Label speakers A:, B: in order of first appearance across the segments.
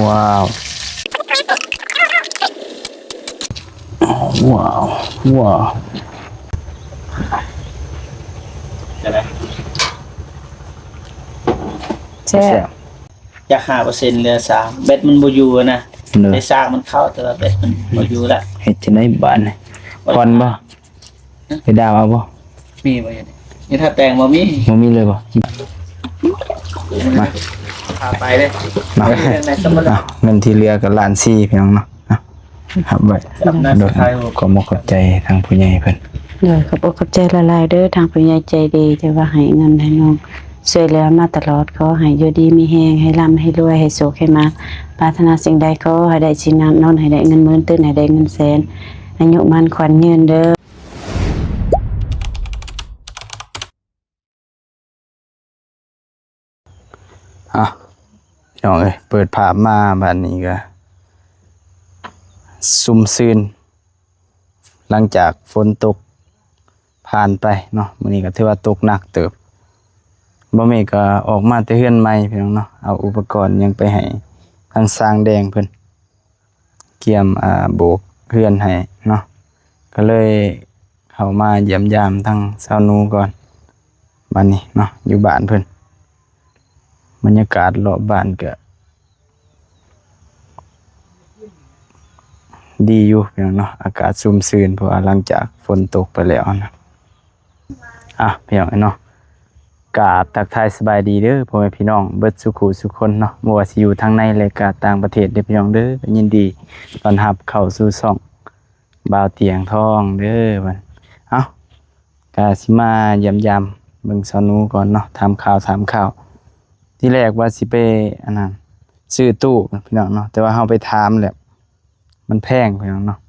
A: ว้าวว้าวว้าวจะได้
B: แช่
C: อยาก5%เหลือ3เบ็ดมันบ่อยู่นะไอ้ซากมันเข้าแต่ว่าเบ็ดมันบ่อยู่ละ
A: เฮ็ดจะได้บ้านคอนบ่ไปดาวเอาบ่
C: มีบ่อย่างนี้นี่ถ้าแต่งบ่มี
A: บ่มีเลยบ่มา
C: พาไปเลย
A: มา
C: ในสมุด
A: เงินที่เหลือก็ล้าน4พี่น้องเนาะครับไว้โดยขอมขอบใจทางผู้ใหญ่เพิ่น
B: เลยขอบอกขอบใจละลายเด้อทางผู้ใหญ่ใจดีจะว่าให้เงินให้น้องช่วยเหลือมาตลอดขอให้อยู่ดีมีแฮงให้ร่ำให้รวยให้สุขให้มาปรารถนาสิ่งใดขอให้ได้สิ่งนั้นนอนให้ได้เงินหมื่นตื่นให้ได้เงินแสนอายุมันขวัญยืนเด้อ
A: พี่น้องเอ้ยเปิดภาพมาบัดนี้ก็ซุ่มซื่นหลังจากฝนตกผ่านไปเนาะมื้อนี้ก็ถือว่าตกหนักเติบบ่แม่ก็ออกมาแต่เฮือนใหม่พี่น้องเนาะเอาอุปกรณ์ยังไปให้ทางสร้างแดงเพิ่นเกี่ยมโบกเฮือนให้เนาะก็เลยเข้ามาเยี่ยมยามทางสาวนูก่อนบัดนี้เนาะอยู่บ้านเพิ่นบรรยากาศรอบบ้านก็ดีอยู่พี่น้องเนาะอากาศชุ่มชื้นเพราะว่าหลังจากฝนตกไปแล้วนะพี่น้องเนาะกราบทักทายสบายดีเด้อพ่อแม่พี่น้องเบิดสุขุสุขคนเนาะบ่ว่าสิอยู่ทางในและก็ต่างประเทศเด้อพี่น้องเด้อยินดีต้อนรับเข้าสู่ช่องบ่าวเตียงทองเด้อบัดก็สิมาเยี่ยมยามเบิ่งสาวหนูก่อนเนาะถามข่าวที่แรกว่าสิไปอันนั้นซื้อตู้พี่น้องเนาะแต่ว่าเฮาไปถามแล้วมันแพงพี่น้องเนาะ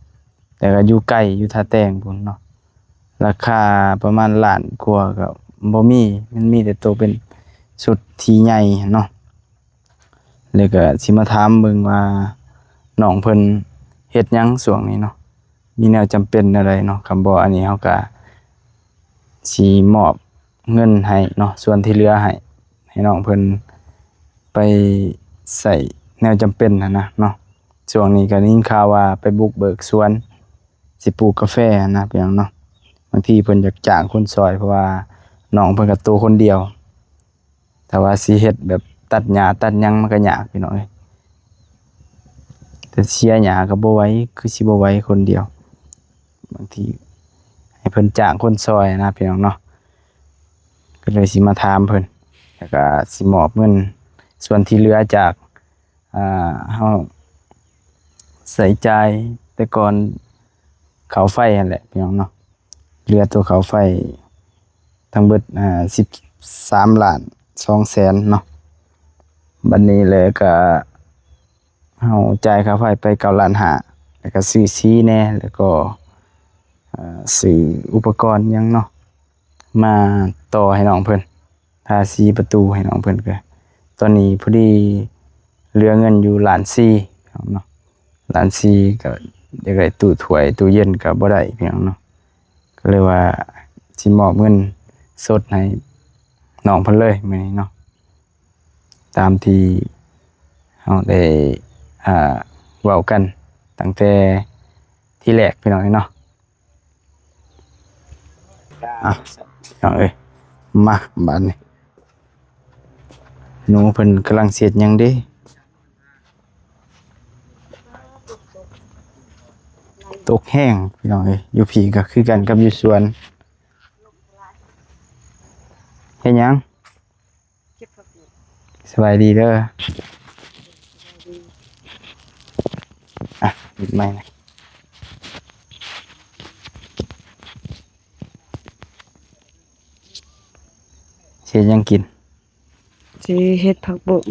A: แต่ก็อยู่ใกล้อยู่ท่าแตงพุ่นเนาะราคาประมาณล้านกว่าก็บ่มีมันมีแต่ตัวเป็นชุดที่ใหญ่เนาะแล้วก็สิมาถามเบิ่งว่าน้องเพิ่นเฮ็ดหยังช่วงนี้เนาะมีแนวจำเป็นอะไรเนาะคำบ่อันนี้เฮาก็สิมอบเงินให้เนาะส่วนที่เหลือให้น้องเพิ่นไปใส่แนวจำเป็นนะเนาะช่วงนี้ก็ได้ยินข่าวว่าไปบุกเบิกสวนสิปลูกกาแฟนะพี่น้องเนาะบางทีเพิ่นอยากจ้างคนซอยเพราะว่าน้องเพิ่นก็ตัวคนเดียวแต่ว่าสิเฮ็ดแบบตัดหญ้าตัดหยังมันก็ยากพี่น้องเอ้ยแต่เสียหญ้าก็บ่ไหวคือสิบ่ไหวคนเดียวบางทีให้เพิ่นจ้างคนซอยนะพี่น้องเนาะก็เลยสิมาถามเพิ่นแล้วก็สิมอบเงินส่วนที่เหลือจากเฮาใส่ใจแต่ก่อนเขาไฟนั่นแหละพี่น้องเนาะเหลือตัวเขาไฟทั้งเบิด13ล้าน2แสนเนาะบัดนี้เลยก็เฮาจ่ายค่าไฟไป9ล้าน5แล้วก็ซื้อสีแน่แล้วก็ซื้ออุปกรณ์หยังเนาะมาต่อให้น้องเพิ่นทาสีประตูให้น้องเพิ่นก็ตอนนี้พอดีเหลือเงินอยู่ล้าน4เนาะล้าน4ก็อยากได้ตู้ถ้วยตู้เย็นก็บ่ได้พี่น้องเนาะก็เลยว่าสิมอบเงินสดให้น้องเพิ่นเลยมื้อนี้เนาะตามที่เฮาได้เว้ากันตั้งแต่ที่แรกพี่น้องเนาะน้องเอ้ยมาบัดนี้หนูเพิ่นกำลังเสียดหยังเด้ตกแห้งพี่น้องเอ้ยอยู่ผีก็คือกันกับอยู่สวนเฮ็ดหยังสบายดีเด้อปิดไมค์นะเฮ็ดหยังกิน
B: สิเฮ็ดผักบุ้ง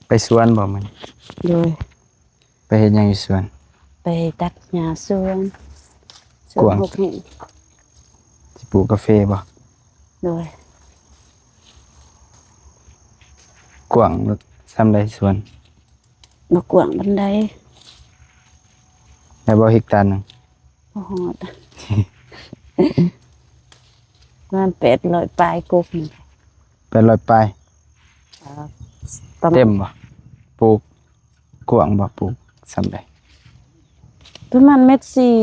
A: ไปสวนบ่มื้อนี้
B: โดย
A: ไปเฮ็ดหยังอยู่สวน
B: ไปตัดหญ้าสวน
A: กวาง
B: หกหิน
A: สิปลูกกาแฟบ่
B: โดย
A: กว้างซำใดสวน
B: มากวางบันได
A: ได้บ่เฮกตาร์หนึง
B: บ่ฮอดมัน800ปลายกุ๊กนี่
A: 800ปลาย
B: ประมา
A: เต็
B: ณ
A: มบ่ปลูกกว้างบ่ปลูกซำใด
B: ประมาณเม็ดสี่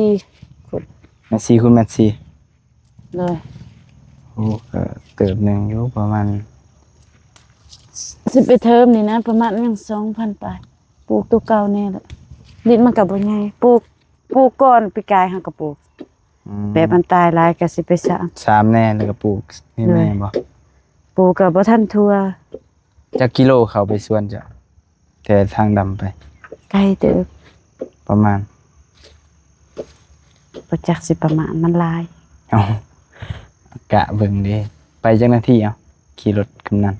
B: ขุด
A: แม่ซีคุณแม่ซี
B: เลย
A: โอ้ก็เติบหนึงอยู่ประมาณ
B: สิไปเทอมนี่นะประมาณยัง2,000ไปปลูกตัวเก่าแน่แหละดินมันก็บ่ใหญ่ปลูกก่อนปีกายเฮาก็ปลูก
A: อืม
B: แบบมันตายหลายก็สิไปสร้าง
A: สามแน่แล้วก็ปลูกนี่แม่บ่
B: ปลูกก็บ่ทันทั่ว
A: จักกิโลเข้าไปสวนจ้ะแต่ทางดำไป
B: ไกลเด้อ
A: ประมาณ
B: บ่จักสิประมาณมันหลาย
A: เอากะเบิ่งเด้ไปจักนาทีเอาขี่รถกำนัน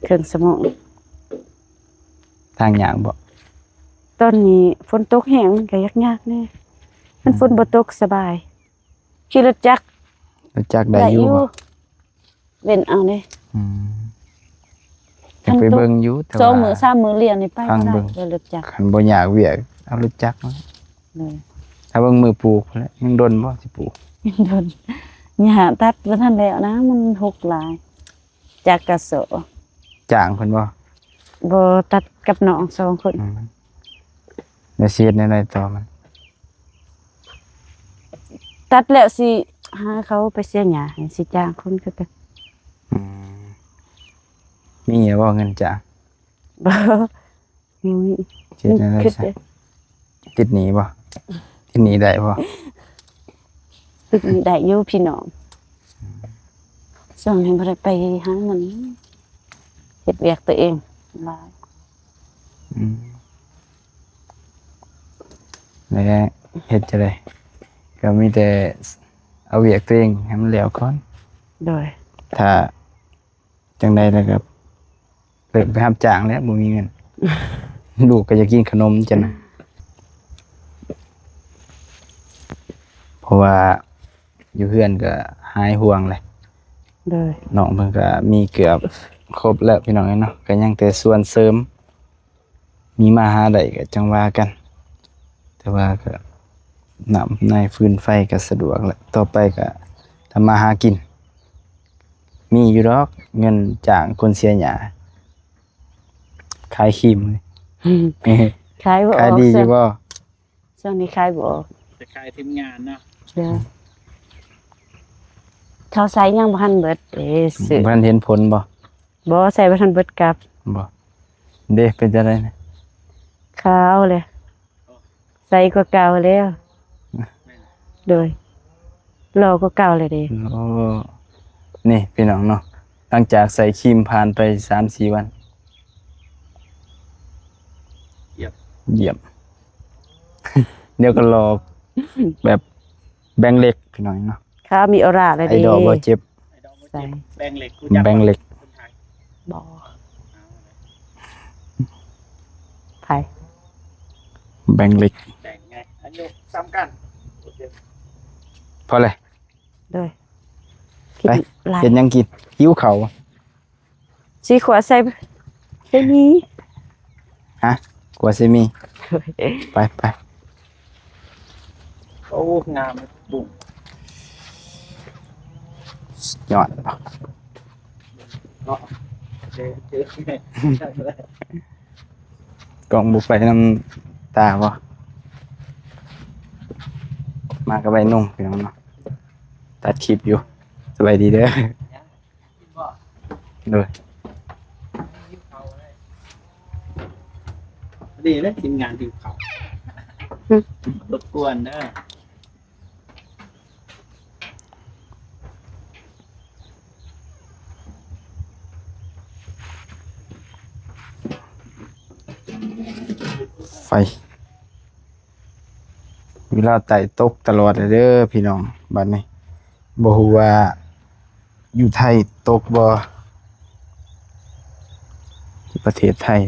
B: เครื่องสมอง
A: ทางยางบ่
B: ตอนนี้ฝนตกแห้งมันก็ยากๆแน่มันฝนบ่ตกสบายขี่รถจักร
A: รู้จักได้อยู่บ่
B: เว้นเอาเด้
A: อืมอยากไปเบิ่งอยู่แต่
B: สอง
A: ว่า
B: มื้อสามมื้อเรียนนี่ไป
A: ฟัง
B: บ่ได้
A: เบิ่ง
B: เลยรถจักร
A: คันบ่อยากเวียกเอารู้จักมา
B: เลย
A: ถ้าเบิ่งมือปลูกพุ่นแหล้วยังดนบ่สิปลูก
B: โดนหญ้าตัดบ่ทันแล้วนะมันหกหลายจากกระโส
A: จ้างเพิ่นบ่
B: บ่ตัดกับน้องสองคน
A: อืมแล้วสิเฮ็ดแนวใดต่อมัน
B: ตัดแล้วสิหาเขาไปเสียหญ้าให้สิจ้างคนก็ได้
A: อืมมีบ่เงินจ้าง
B: บ่มี
A: เฮ็ดแนวใด
B: คิด
A: ซะ
B: เด้อ
A: ติดหนี้บ่ติดหนี้ได้บ่
B: ตึกนี้ได้อยู่พี่น้องส่วนนี้บ่ได้ไปหาเงินเฮ็ดเวียกตัวเองหลาย
A: อืมแล้วเฮ็ดจังได๋ก็มีแต่เอาเวียกตัวเองให้มันแล้วก่อน
B: โดย
A: ถ้าจังใดแล้วก็เลิกไปรับจ้างแล้วบ่มีเงิน ลูกก็อยากกินขนมจังนะเพราะว่าอยู่เฮือนก็หายห่วงเลย
B: โดย
A: น้องเพิ่นก็มีเกือบครบแล้วพี่น้องเนาะก็ยังแต่ส่วนเสริม มีมาหาได้ก็จังว่ากัน แต่ว่าก็น้ำในฟืนไฟก็สะดวกแหละต่อไปก็ทำมาหากิน มีอยู่ดอกเงินจ้างคนเสียหญ้าขายครีมเลย
B: ขายบ่อ
A: ขาย
B: อก
A: ดีอยู่บ่
B: ช่วงนี้ขายบ่ออก
C: จะขายทีมงานเนาะ
B: เด้อเขาใส่ยังบ่ทันเบิดเด้ซื้อ
A: บ่ทันเห็นผลบ่
B: บ่ใส่บ่ทันเบิดกลับ
A: บ่เด้เป็นจังไดนะ
B: ขาวเลยใส่กว่าเก่าแล้ว โดยรอกว่าเก่าเลยเด้
A: โอ้นี่พี่น้องเนาะหลังจากใส่ครีมผ่านไป 3-4 วัน
C: เหยียบ
A: เยี่ยม เดี๋ยวก็รอแบบแบ่งเหล็กพี่น้องเนาะ
B: ขาวมีออร่าเลย
A: ไอ้
B: เด้
A: ดอกบ่เจ็บ
C: ไอ้ดอกบ่เจ็บแบงเหล็กกู
A: แบ่งเหล็ก
C: คนไทย
B: บ่
C: เอาเลย
B: ไผ
A: แบ่งเหล็ก
C: แบ่งไงอันนี้ซ้ำกันบ่เจ็บ
A: พอเลย
B: โดยกิน
A: ไป
B: หลาย
A: เฮ็ดหยังกินหิวข้าวบ่
B: สีขวดใส่นี้
A: ฮะกว่าสิมี
B: โดย
A: ไปไป
C: โอ้งามเลยบุ้ง
A: ยอดบ่
C: เนาะเจอแม่ใช่เลย
A: กล่องบุกไปนำตาบ่มากับใบนุ่งพี่น้องเนาะตัดคลิปอยู่สบายดีเด้อ
C: กินบ่
A: โดย
C: หิวเขาเลยดีเลยทีมงานหิวเขารบกวนเด้อ
A: ไฟเวลาไต่ตกตลอดเลยเด้อพี่น้องบัดนี้บ่ฮู้ว่าอยู่ไทยตกบ่ที่ประเทศไทย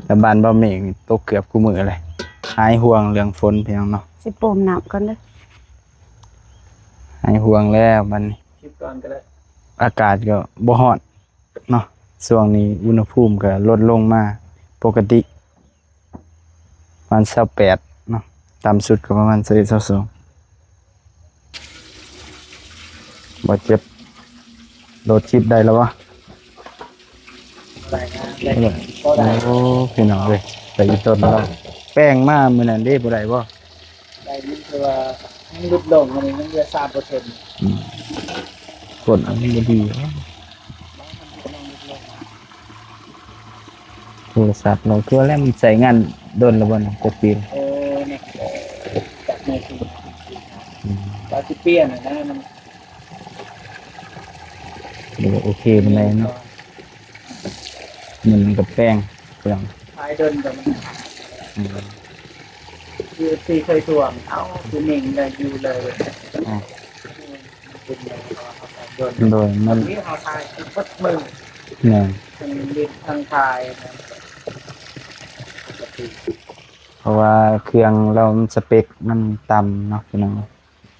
A: แต่บ้านบ่เมฆนี่ตกเกือบกูมื้อเลยหายห่วงเรื่องฝนพี่น้องเนาะ
B: สิโปมน้ำก่อนเด้อ
A: หายห่วงแล้วบัดนี้
C: คลิปก่อนก็ได้
A: อากาศก็บ่ร้อนเนาะช่วงนี้อุณหภูมิก็ลดลงมาปกติประมาณ28เนาะต่ำสุดก็ประมาณ22บ่เจ็บโหลดคลิปได้แล้ววะ
C: รายงานได้ ก็ได้
A: โอ้พี่น้องเอ้ยไปอีต้นเนาะแป้งมามื้อนั้นเด้บ่ได้บ่
C: ได้นี่คือว่ามันลดลงอันนี้มันเหลือ3%
A: อืมกดอันนี้บ่ดีวะโทรศัพท์เราคือแล้วมันใช้งานโดนแล้วบ่เนาะจักปี
C: เนี่ยจากในที่ตาที่เปลี่ยนนะมัน
A: บ่โอเคปานใดเนาะมันกับแป้งเปลือง
C: ท้ายเดินกับมัน
A: อืม
C: คือซีเคยถ่วงเอาคือเน่งเลยอยู่เลย
A: อ๋อ
C: เป็นเลยเดิน
A: โดยมัน
C: นี่เอาทายคือพัดมือ
A: แน่
C: ทางดินทางทายนะปกติ
A: เพราะว่าเครื่องเรามันสเปคมันต่ำเนาะพี่น้อง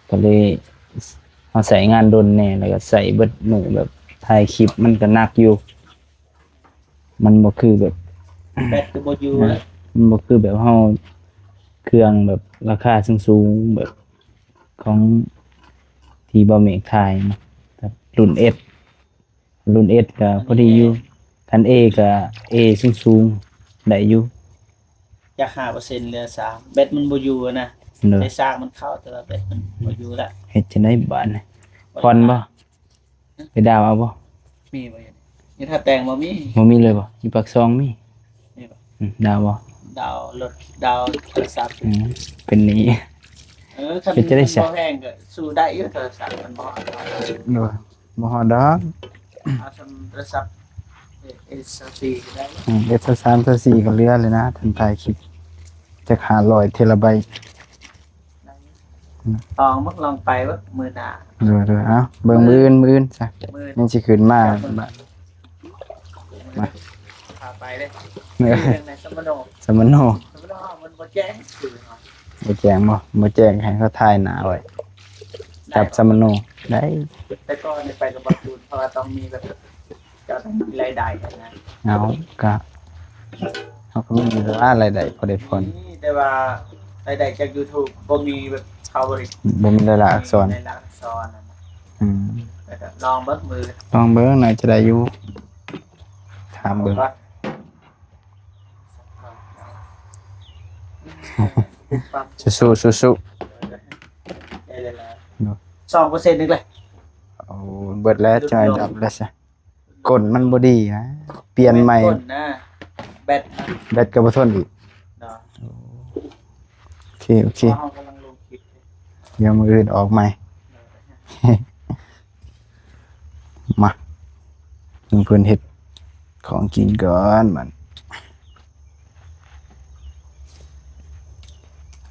A: ก็เลยเอาใส่งานดนแน่แล้วก็ใส่เบิดมือแบบถ่ายคลิปมันก็หนักอยู่ มันบ่คือแบบ
C: แบตคือโบอยูนะ
A: มันบ่คือแบบเฮาเครื่องแบบราคาสูงๆแบบของที่บ่เมกถ่ายเนาะแบบรุ่น S รุ่น S ก็พอดีอยู่คัน A ก็ A สูงๆได้อยู่
C: จาก5%เหลือ3แบตมันโบอยูนะ
A: เด้อ
C: ได้ซากมันเข้าแต่ว่าแบตมันโบอยูละ
A: เฮ็ดจังได๋บาดนี้ผ่อนบ่ไปดาวเอาบ่
C: มีบ่อย่างนี้นี่ถ้าแต่งบ่มี
A: บ่มีเลยบ่อยู่ปากซองมี
C: นี่บ่
A: ดาวบ่
C: ดาวรถดาวโทรศัพท์
A: เป็นหนี้
C: คัน
A: เป็นจะได้
C: มัน
A: ใช้
C: บ่แพงก็สู้ได้อยู่โทรศัพท์มันบ่
A: โดยบ่ฮอดดอก
C: เอาทำโทรศัพท์S4 ก็ได้
A: S3 S4 ก็เหลือเลยนะทันถ่ายคลิปจัก500เทราไบต์
C: ลองมึกลองไปว่ามือหน้า
A: เด้อๆเอ้าเบิ่งมื้ออื่นซะ
C: มือ
A: ยังสิขึ้นมาบาด
C: พาไปเลย
A: เออ
C: เรื่องในสมโน
A: สมโน
C: สมโนมันบ่แจ้งสื่อเนาะ
A: บ่แจ้งบ่แจ้งให้เขาถ่ายหน้าไว้จับสมโนได้
C: แต่ก่อนเนี่ยไปกับบอลจูนเพราะว่าต้องมีแบบเจะต้องมีรายได้นะ
A: เอาก็เขาก็มีรายได้พอได้ผ่อน
C: นี่แต่ว่ารายได้จาก YouTube บ่มีแบบเขาบริ
A: บ่มีรายละอักษร
C: ในหลักอักษรนั่นนะ
A: อืม
C: แต่ก็ลองเบิ่งมือ
A: ลองเบิ่งหน่อยจะได้อยู่ถามเบิ่ง
C: ว่าปั๊บ
A: สู้
C: ได้เลยละ
A: ๆเนาะ
C: 2%นึงเลย
A: เอาเบิดแล้วจอยดับแล้วซะกลมันบ่ดีนะเปลี่ยนใหม่
C: ต้นนะแบตนะ
A: แบตก็บ่ทนอีก
C: เนาะ
A: โอเค
C: เพราะเรากำลังลงคลิป
A: เดี๋ยวมื้ออื่นออกใหม่ มาเพิ่นเฮ็ดของกินก่อนมัน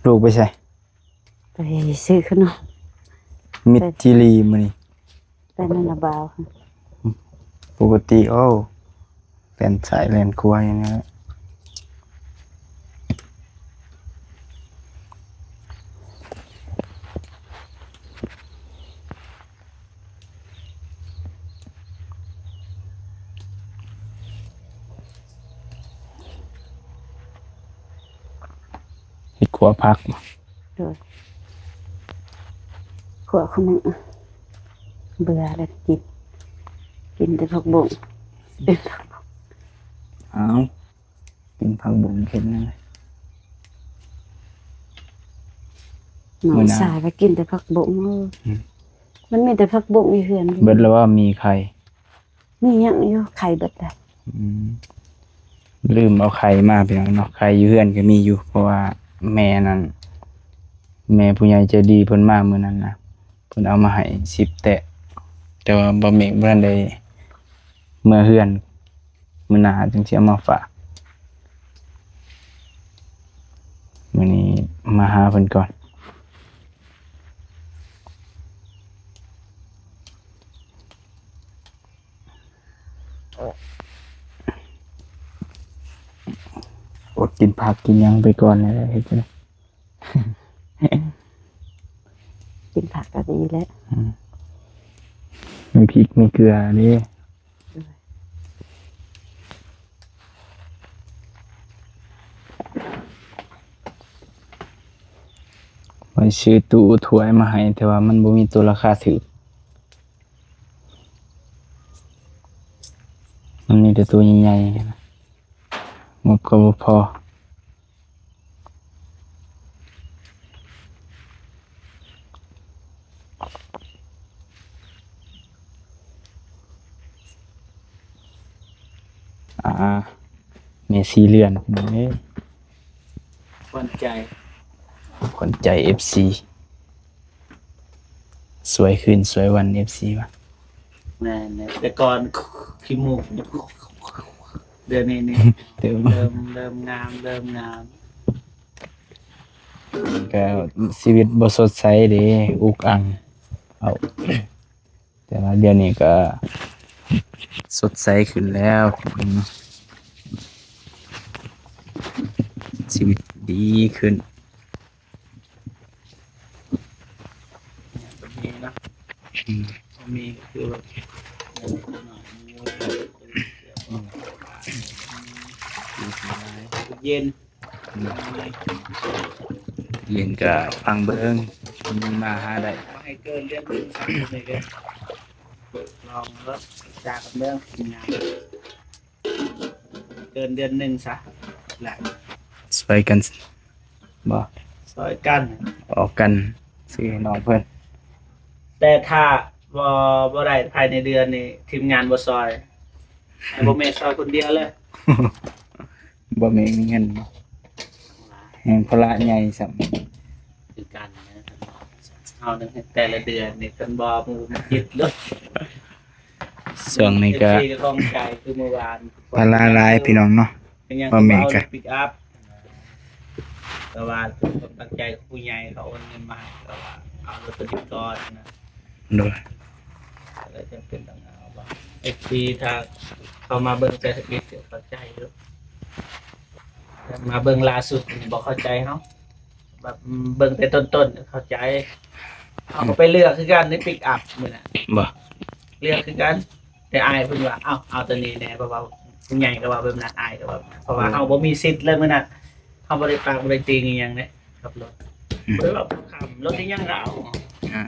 A: ลูกไปใส่
B: ไปซื้อขนม
A: มิตรจิรีมื้อนี้
B: ไปนั่นละบ่าวค่ะ
A: ปกติโอ้แล่นสายแล่นครัวอย่างนี้แหละเฮ็ดครัวผัก
B: โดยขวคนหนึงเบื่อแล้วกินแต่ผักบุ้งเป็นผักบุ้ง
A: อ้าวกินผักบุ้งเฮ็ดนั่นเลย
B: น้อ
A: มื้
B: ง
A: อหน้า
B: สายไปกินแต่ผักบุ้งมันมีแต่ผักบุ้งอยู่เฮือน
A: เบิดแล้วว่ามีไข่
B: มีหยังอยู่ไข่เบิดได้
A: อืมลืมเอาไข่มาเพียงเนาะไข่อยู่เฮือนก็มีอยู่ เพราะว่าแม่นั่นแม่ผู้ใหญ่ใจดีเพิ่นมามื้อนั้นนะเพิ่นเอามาให้10แตะแต่ว่าบ่แม่นบ่ทันได้เมื่อเฮือนมื้อหน้าจึงสิเอามาฝากมื้อนี้มาหาเพิ่นก่อนอดกินผักกินหยังไปก่อนเลยเฮ็ดจังได๋
B: กินผักก็ดีแล้ว
A: มีพริกมีเกลือนี่ไว้ซื้อตู้ถ้วยมาให้แต่ว่ามันบ่มีตัวราคาถูกมันมีแต่ตัวใหญ่ๆนะ งบก็บ่พอเมซี่เลื่อนพี่น้องเอ้ย
C: คนใจ
A: ขวัญใจ FC สวยขึ้นสวยวัน FC ว่ะ
C: แน่แต่ก่อนขี้มูกเดือนนี้นี่
A: เติม
C: เริ่มงาม
A: ก็ชีวิตบ่สดใสเด้อุกอังเอา แต่ว่าเดี๋ยวนี้ก็สดใสขึ้นแล้วชีวิตดีขึ้น
C: มีนะมีคือแบบเย็น
A: เรียนก็ฟังเบิ่งมันมาหาได้
C: มาให้เกินเดือนหนึ่ง3 เดือนเลยลองแล้วจากเรื่องงานเกินเดือนหนึ่งซะแหละ
A: สวยกันบ่
C: ซอยกัน
A: ออกกันซื้อให้น้องเพิ่น
C: แต่ถ้าบ่ได้ภายในเดือนนี่ทีมงานบ่ซอยให้บ่แม่ซอยคนเดียวเลย
A: บ่มีเงินบ่แห่งภาระใหญ่ซ้ํ
C: คือกันนะครับเอาหนึ่งแต่ละเดือนนี่กันบ่หมู่มันคิดเลย
A: ช่วงนี้ก็
C: ที่กองใจคือเมื่อวาน
A: ภาระหลายพี่น้องเนาะ
C: ยัง
A: บ่แม่นกะ
C: ปิกอัพแต่ว่าความตั้งใจของผู้ใหญ่เขาโอนเงินมาให้ก็ว่าเอารถตัวนี้ก่อนนะ
A: โดย
C: ก็จะเป็นต่างเอาว่าไอ้ทีถ้าเขามาเบิ่งใจสกิดเดี๋ยวเข้าใจเยอะแต่มาเบิ่งล่าสุดนี่บ่เข้าใจเฮาแบบเบิ่งแต่ต้นๆเข้าใจเอาก็ไปเลือกคือกันในปิกอัพมื้อน่ะ
A: บ่
C: เลือกคือกัน แต่อายเพิ่นว่าเอาตัวนี้แน่เพราะว่าผู้ใหญ่ก็ว่าแบบนั้นอายก็ว่าเพราะว่าเฮาบ่มีสิทธิ์เลยมื้อนั้นเฮาบ่ได้ปากบ่ได้ตีงอีหยังเด้ขับรถเพิ่นว่าขับรถที่ยังเรา
A: อ่า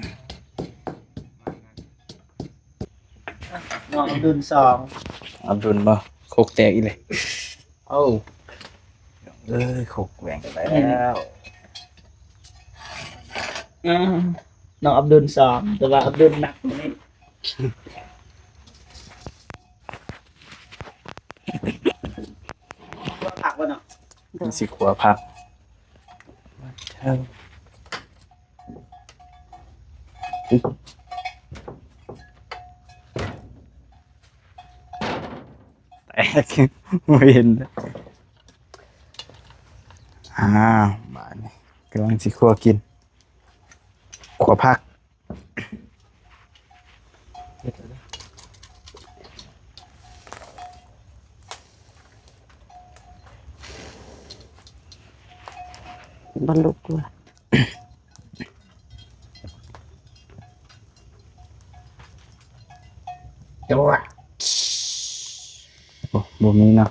C: น้องดุล2
A: อับดุลบ่โคกแตกอีเลยเอ้าเอ้ยโคกแหว่งแล้ว
C: น้องอับดุล2แต่ว่าอับดุลหนักกว่านี้ว่าผักบ่เนาะ
A: มันสิขัวผักแตกบ่เห็นบาดนี้กำลังสิขัวกินขัวผัก
B: บรรลุกว่า
C: จังหวะ
A: โอ้บ่มีเนาะ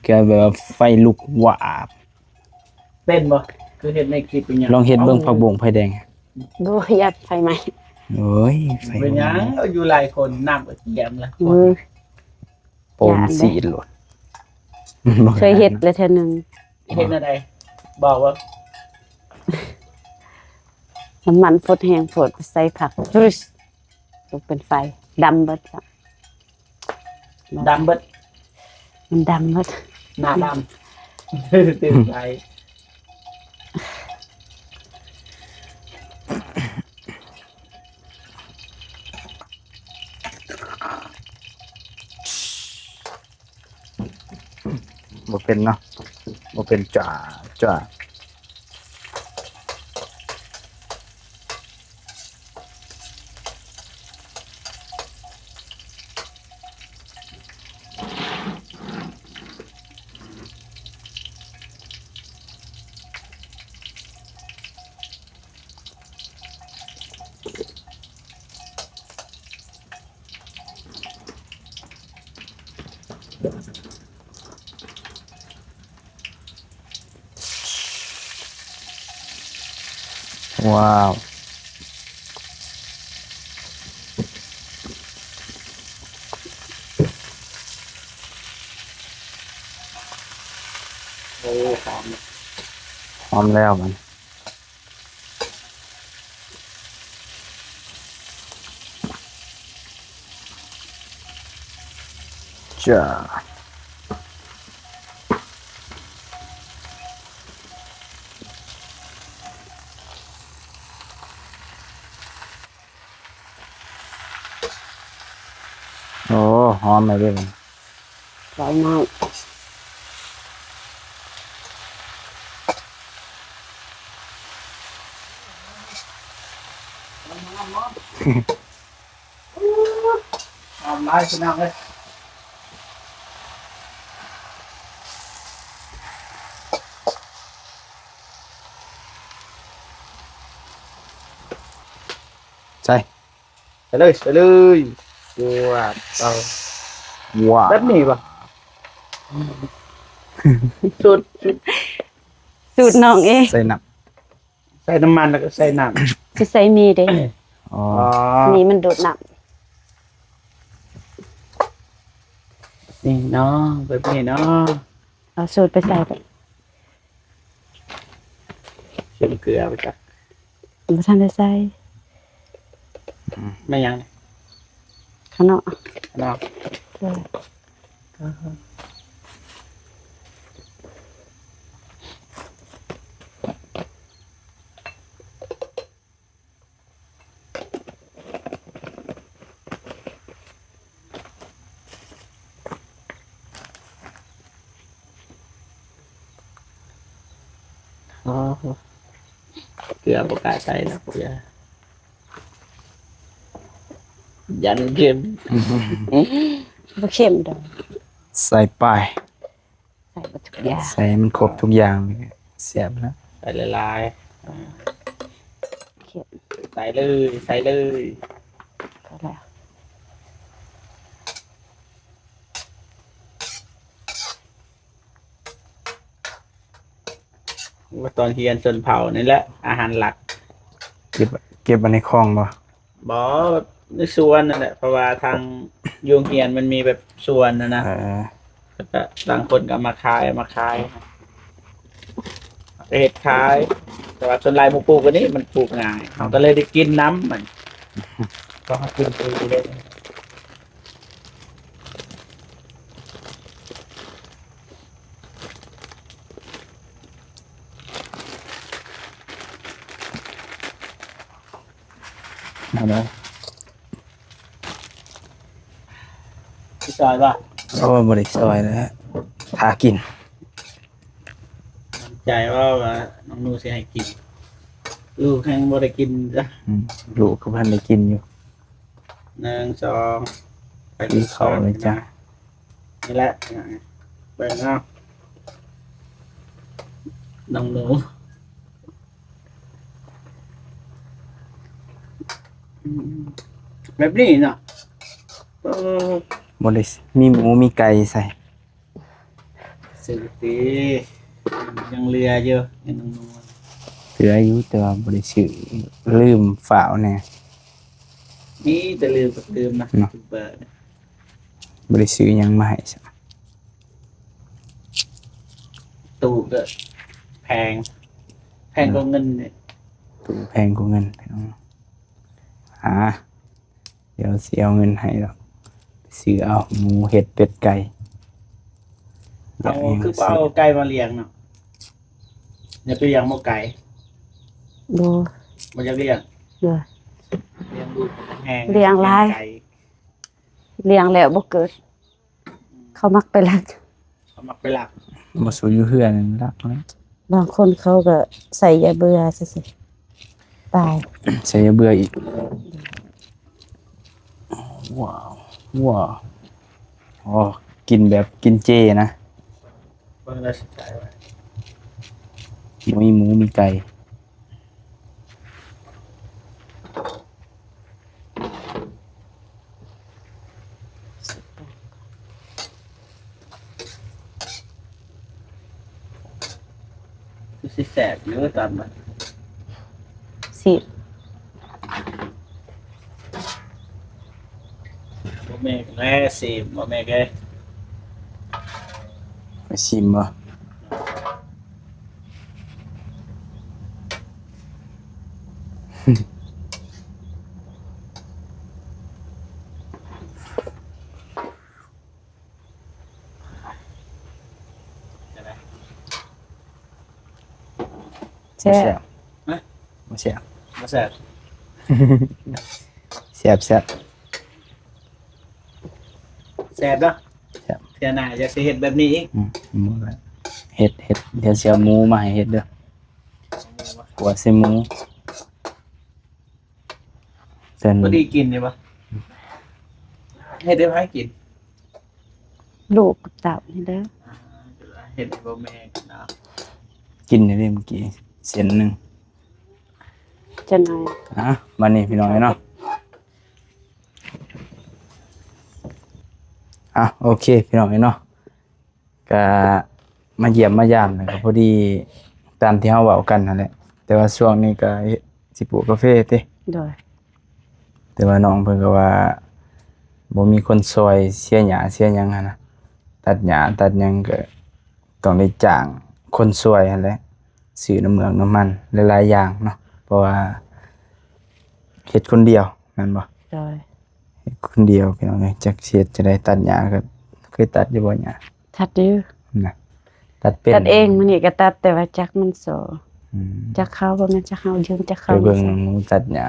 A: แกแบบว่าไฟลุกวาบ
C: เป็นบ่คือเห็นในคลิปเป็นหยัง
A: ลองเฮ็ดเบิ่งผักบงไฟแดง
B: ดูยัดไฟไหม
A: โอ้ยไฟ
C: เป็นหยังเอาอยู่หลายคนน้ำก็เกียมละ
B: มือ
A: โปมสีดโลด
B: เคยเฮ็ดเลยเท่านึง
C: เห็นอะไรบอกว่า
B: น้ำมันฟดแห้งฟดใส่ผักรุสลุกเป็นไฟดำเบิดจ้ะ
C: ดำเบิด
B: มันดำเบิด
C: หน้าดำ เต็มใจ
A: บ่เป็นเนาะบ่เป็นจ้าว้าว
C: หอม
A: หอมแล้วมันจ้าโอ้หอมเลยเด้วยมัน
B: ใส่น้อย
C: หอมร้ายพี่น้องเลย
A: ใช่
C: ไปเลยดูว่าเรา
A: ว้าว
C: แบบนี้ป่ะสุด
B: สูตรน้องเอง
A: ใส่น้
C: ใส่น้ำมันแล้วก็ใส่น้ำ
B: สิใส่มีเด้
A: ำอ๋อ
C: อ๋อ
B: มีมันดูดน้ำ
C: นี่เนาะแบบนี้เนาะ
B: เอาสูตรไปใส่ไป
C: เชื่อมเกลือไปจ้ะ
B: บ่ทันได้ใส่
C: ไม่ยัง
B: ข้างนอก
C: เนาะ
B: เออ
C: อ๋อเกลือปกล้าใส่นะเกลือยันเค็ม
B: บ่เข้มดอก
A: ใส่ไป
B: ใส่บ่ทุกอย่าง
A: ใส่มันครบทุกอย่างเลยเสียบแล้ว
C: ใส่ละลาย
B: เข้ม
C: ใส่เลย
B: ก็แล้ว
C: ว่าตอนเฮียนชนเผ่านี่แหละอาหารหลัก
A: เก็บไว้ในคลองบ่
C: บอแบบในสวนนั่นแหละเพราะว่าทางโรงเรียนมันมีแบบสวนนะ
A: เออ
C: แล้วก็บางคนก็มาขายไปเห็ดขาย แต่ว่าส่วนลายหมูปลูกอันนี้มันปลูกง่ายเขาก็เลยได้กินน้ำมันก็ให้กินไปเลย
A: เอาเลย
C: พี่จอยว่า
A: โอ้บริซอยแล้วฮะทากิน
C: มั่นใจว่าน้องนูสิให้กินลูกแข่งบ่ได้กินจ้ะ
A: ลูกกับพันได้กินอยู่
C: 1 2ไป
A: กินเขาเลยจ้ะ
C: นี่แหละเบิ่งเอาน้องหนูแบบนี้เนาะเออบ
A: ริมีหมูมีไก่ใส่
C: สิตียังเรือเยอะยังน้องหนู
A: เหลืออยู่แต่ว่าบริสื่อลืมฝาวเนี่ย
C: นี่แต่ลืมนะ
A: เนาะ
C: เปิด
A: บริสื่อยังมาให้ใช่
C: ตู้ก็แพงกว่าเงินเนี่ย
A: ตู้แพงกว่าเงินพี่น้องเดี๋ยวสิเอาเงินให้หรอกไปซื้อเอาหมูเห็ดเป็ดไก่
C: เอาคือเอาไก่มาเลี้ยงเนาะอย่าไปเลี้ยงหมกไก่
B: บ่
C: มันจะเลี้ยง
B: เด้อ
C: เลี้ยงลูกแห้ง
B: เลี้ยงหลาย
C: ไก่
B: เลี้ยงแล้วบ่เกิด เขามักไปลัก
C: เอามาไปหลัก
A: บ่สูอยู่เฮือนนั่นรักเลย
B: บางคนเขาก็ใส่ยาเบื่อซื่อๆตาย
A: ใส่เบื่ออีกว้าวอ๋อกินแบบกินเจนะ
C: เพิ่งได้สนใจไว้
A: มีหมูมีไก่
C: คือสิแสบเยอะตอนมัน
B: สิ
C: บ่แม่กแม่สิบ่แม่ก
A: ไปชิมบ่
B: แซ่บ
A: บ่แซ่บ
C: มาแซ่บ
A: แซ่บแซ่บ
C: แซ่บเนาะ
A: แซ่บ
C: เทื่อหน้าจะสิเฮ็ดแบบนี้อีก
A: หมูละเฮ็ดเดี๋ยวสิเอาหมูมาให้เฮ็ดเด้อกลัวสิหมูเส้น
C: บ่ดีกินนี่บ่เฮ็ดให้ไผกิน
B: ลูกกับเต่านี่เด้อ
C: เฮ็ดให้บ่แม่กินเอา
A: กินได้เมื่อกี้เส้นหนึง
B: จะหน่อย
A: บัดนี้พี่น้องเนาะโอเคพี่น้องเนาะก็มาเยี่ยมมายามนะครับพอดีตามที่เฮาเว้ากันนั่นแหละแต่ว่าช่วงนี้ก็สิปลูกกาแฟติ
B: โดย
A: แต่ว่าน้องเพิ่นก็ว่าบ่มีคนซอยเสียหญ้าเสียหยังหันนะตัดหญ้าตัดหยังก็ต้องได้จ้างคนซอยหั่นแหละซื้อน้ำเมืองน้ำมันหลายๆอย่างเนาะเพราะว่าเฮ็ดคนเดียวแม่นบ่
B: โดย
A: เฮ็ดคนเดียวพี่น้องเอ้ยจักสิเฮ็ดจะได้ตัดหญ้าก็เคยตัดอยู่บ่หญ้า
B: ทัดอยู่
A: นะตัดเป็น
B: ตัดเองมื้อนี้ก็ตัดแต่ว่าจักมันโซ
A: อืม
B: จักเขาบ่แม่นจักเฮายืมจัก
A: ไป
B: เขา
A: เบิ่งน้องหนูตัดหญ้า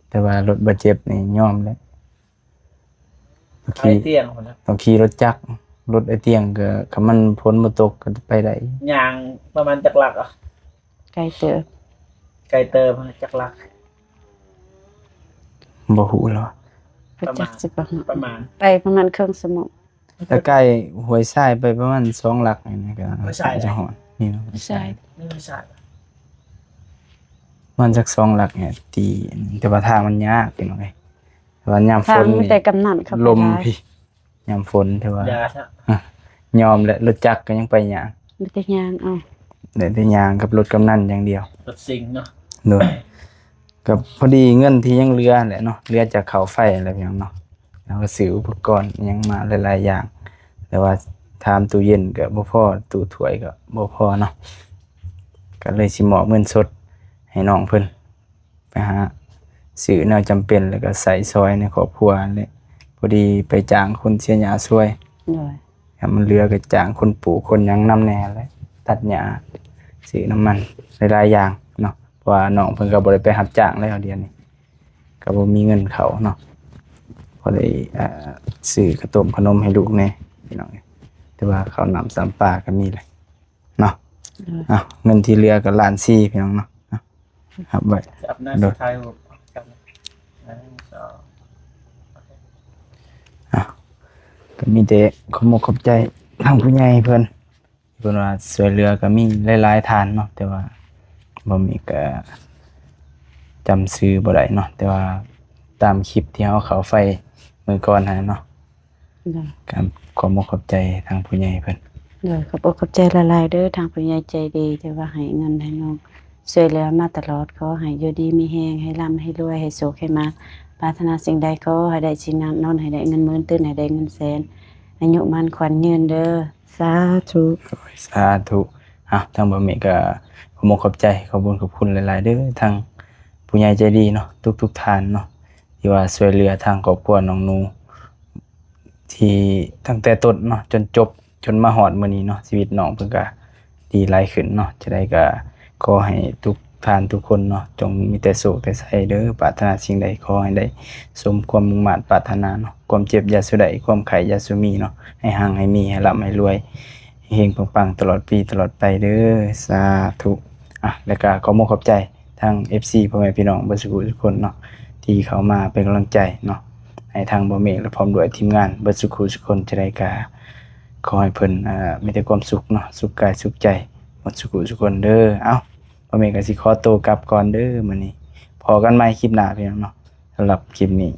A: แต่ว่ารถบาดเจ็บนี่ยอมแล้ว
C: ขายเตียงพุ่นนะ
A: ต้องขี่รถจักรรถไอ้เตียงก็คันมันฝนบ่ตกก็ไปได้
C: ย่างประมาณจักลักอ่ะ
B: ไกลเติบ
C: ไกลเติมจักลัก
A: บ่ฮู้แล้ว
B: ก็จักสิบ่ฮู้
C: ประมาณ
B: ไปประมาณครึ่งชั่วโมง
A: แต่ใกล้ห้วยทรายไปประมาณ2หลักนี่ก็
C: ห้วยทราย
A: จะฮอดนี่เนาะ
B: ใช่
C: นี่ไม่ใช่
A: มันจัก2หลักเนี่ยตีแต่ว่าทางมันยากพี่น้องเอ้ยแต่ว่ายามฝ
B: ทาง
A: น
B: มี
A: นี่
B: แต่กำนันเข้าไป
A: ลม
B: ได้
A: พี่ยามฝนแต่ว่าย
C: าซะ
A: ยอมและรถจักรก็ยังไปยาก
B: มีแต่ยางเอา
A: ได้แต่ยางกับรถกำนันอย่างเดียว
C: รถสิงเนาะ
A: โดยกับพอดีเงินที่ยังเหลือแหละเนาะเหลือจากเขาไฟอะไรอย่างเนาะแล้วก็ซื้ออุปกรณ์อิหยังมาหลายๆอย่าง แต่ว่าถามตู้เย็นก็บ่พอตู้ถ้วยก็บ่พอเนาะก็เลยสิมอบเงินสดให้น้องเพิ่นไปหาซื้อแนวจำเป็นแล้วก็ใส่ซอยในครอบครัวนั่นแหละพอดีไปจ้างคนเสียหญ้าช่วย
B: โดย
A: ถ้ามันเหลือก็จ้างคนปลูกคนหยังนำแหน่แหละตัดหญ้าซื้อน้ำมันหลายๆอย่างเนาะเพราะว่าน้องเพิ่นก็บ่ได้ไปรับจ้างแล้วเดี๋ยวนี้ก็บ่มีเงินเข้าเนาะพอได้ซื้อขนมขนมให้ลูกแหน่พี่น้อง แต่ว่าข้าวหนำสามปลาก็มีเลยเนาะ
B: โดย
A: เงินที่เหลือก็ล้านสี่พี่น้องเนาะครับไว้
C: จับหน้าสุดท้ายกัน1 2
A: ก็มีแต่ขอบขอบใจทางผู้ใหญ่เพิ่นว่าช่วยเหลือก็มีหลายๆทานเนาะแต่ว่าบ่มีก็จำชื่อบ่ได้เนาะแต่ว่าตามคลิปที่เฮาเข้าไฟมื้อก่อนหั่นเนาะ
B: โดย
A: ก็ขอบขอบใจทางผู้ใหญ่เพิ่น
B: โดยขอบอกขอบใจหลายๆเด้อทางผู้ใหญ่ใจดีที่ว่าให้เงินให้น้องช่วยเหลือมาตลอดขอให้อยู่ดีมีแฮงให้ร่ำให้รวยให้สุขให้มาปรารถนาสิ่งใดขอให้ได้สิ่งนั้นนอนให้ได้เงินหมื่นตื่นให้ได้เงินแสนอายุมันขวัญยืนเด้อสาธุ
A: สาธุทางบ่มีก็ขอบขอบใจขอบคุณขอบคุณหลายๆเด้อทางผู้ใหญ่ใจดีเนาะทุกๆท่านเนาะที่ว่าช่วยเหลือทางครอบครัวน้องหนู ที่ตั้งแต่ต้นเนาะจนจบจนมาฮอดมื้อนี้เนาะชีวิตน้องเพิ่นก็ดีหลายขึ้นเนาะจะได้ก็ขอให้ทุกท่านทุกคนเนาะจงมีแต่สุขแต่ไสเด้อปรารถนาสิ่งใดขอให้ได้สมความมุ่งมั่นปรารถนาเนาะความเจ็บอย่าสุใดความไข้อย่าสุมีเนาะให้ห่างให้มีให้ร่ำให้รวยให้เฮงปังๆตลอดปีตลอดไปเด้อสาธุแล้วก็ขอขอบใจทาง FC พ่อแม่พี่น้องเบ่สุขทุกคนเนาะที่เข้ามาเป็นกำลังใจเนาะ ให้ทางบ่เมฆและพร้อมด้วยทีมงานเบิดสุขุทุกคนจะได้กาขอให้เพิ่นมีแต่ความสุขเนาะสุขกายสุขใจหมดสุขุทุกคนเด้อเอ้าบ่เมฆก็สิขอตัวกลับก่อนเด้อมื้อนี้พอกันใหม่คลิปหน้าพี่น้องเนาะสำหรับคลิปนี้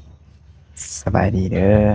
A: สบายดีเด้อ